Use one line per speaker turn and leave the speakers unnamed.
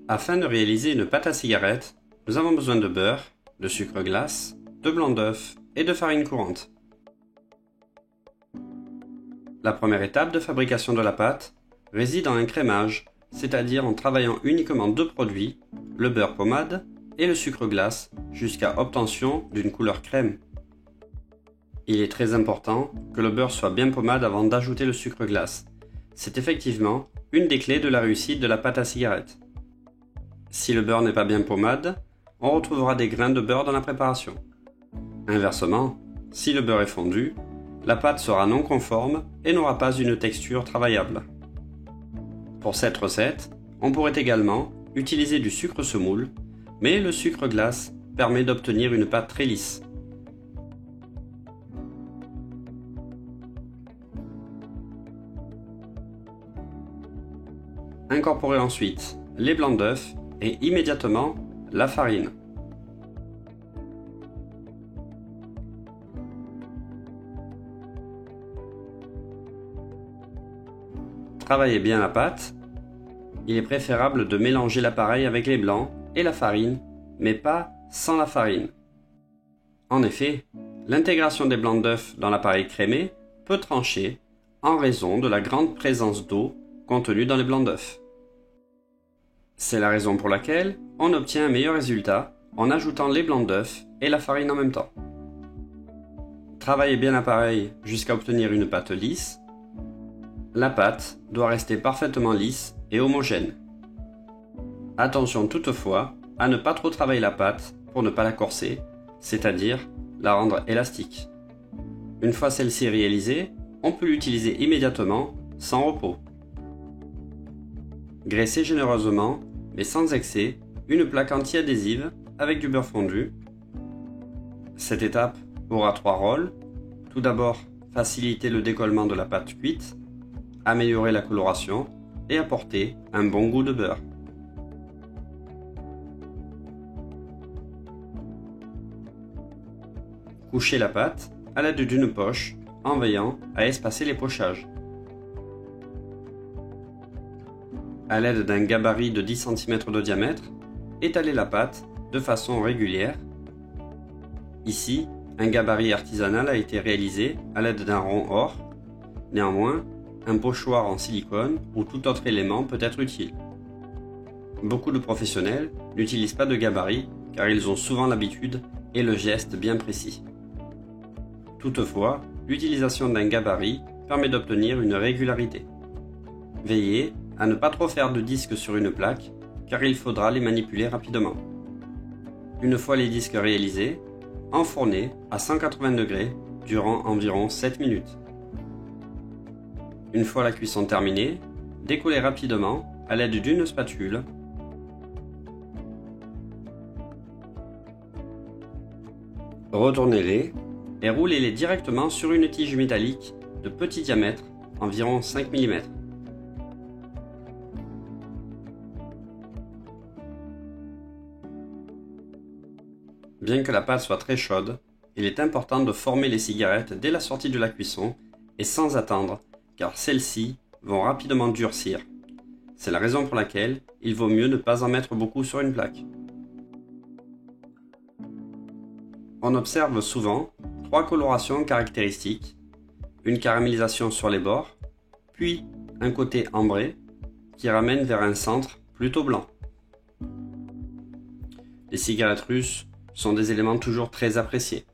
Afin de réaliser une pâte à cigarette, nous avons besoin de beurre, de sucre glace, de blanc d'œuf et de farine courante. La première étape de fabrication de la pâte réside en un crémage, c'est-à-dire en travaillant uniquement deux produits, le beurre pommade et le sucre glace, jusqu'à obtention d'une couleur crème. Il est très important que le beurre soit bien pommade avant d'ajouter le sucre glace. C'est effectivement une des clés de la réussite de la pâte à cigarette. Si le beurre n'est pas bien pommade, on retrouvera des grains de beurre dans la préparation. Inversement, si le beurre est fondu, la pâte sera non conforme et n'aura pas une texture travaillable. Pour cette recette, on pourrait également utiliser du sucre semoule, mais le sucre glace permet d'obtenir une pâte très lisse. Incorporez ensuite les blancs d'œufs et immédiatement la farine. Travaillez bien la pâte. Il est préférable de mélanger l'appareil avec les blancs et la farine, mais pas sans la farine. En effet, l'intégration des blancs d'œufs dans l'appareil crémé peut trancher en raison de la grande présence d'eau contenue dans les blancs d'œufs. C'est la raison pour laquelle on obtient un meilleur résultat en ajoutant les blancs d'œufs et la farine en même temps. Travaillez bien l'appareil jusqu'à obtenir une pâte lisse. La pâte doit rester parfaitement lisse et homogène. Attention toutefois à ne pas trop travailler la pâte pour ne pas la corser, c'est-à-dire la rendre élastique. Une fois celle-ci réalisée, on peut l'utiliser immédiatement, sans repos. Graissez généreusement, mais sans excès, une plaque anti-adhésive avec du beurre fondu. Cette étape aura 3 rôles. Tout d'abord, faciliter le décollement de la pâte cuite, améliorer la coloration et apporter un bon goût de beurre. Couchez la pâte à l'aide d'une poche en veillant à espacer les pochages. À l'aide d'un gabarit de 10 cm de diamètre, étalez la pâte de façon régulière. Ici, un gabarit artisanal a été réalisé à l'aide d'un rond or. Néanmoins, un pochoir en silicone ou tout autre élément peut être utile. Beaucoup de professionnels n'utilisent pas de gabarit car ils ont souvent l'habitude et le geste bien précis. Toutefois, l'utilisation d'un gabarit permet d'obtenir une régularité. Veillez à ne pas trop faire de disques sur une plaque car il faudra les manipuler rapidement. Une fois les disques réalisés, enfournez à 180 degrés durant environ 7 minutes. Une fois la cuisson terminée, décollez rapidement à l'aide d'une spatule. Retournez-les et roulez-les directement sur une tige métallique de petit diamètre, environ 5 mm. Bien que la pâte soit très chaude, il est important de former les cigarettes dès la sortie de la cuisson et sans attendre, car celles-ci vont rapidement durcir. C'est la raison pour laquelle il vaut mieux ne pas en mettre beaucoup sur une plaque. On observe souvent 3 colorations caractéristiques, une caramélisation sur les bords, puis un côté ambré qui ramène vers un centre plutôt blanc. Les cigarettes russes sont des éléments toujours très appréciés.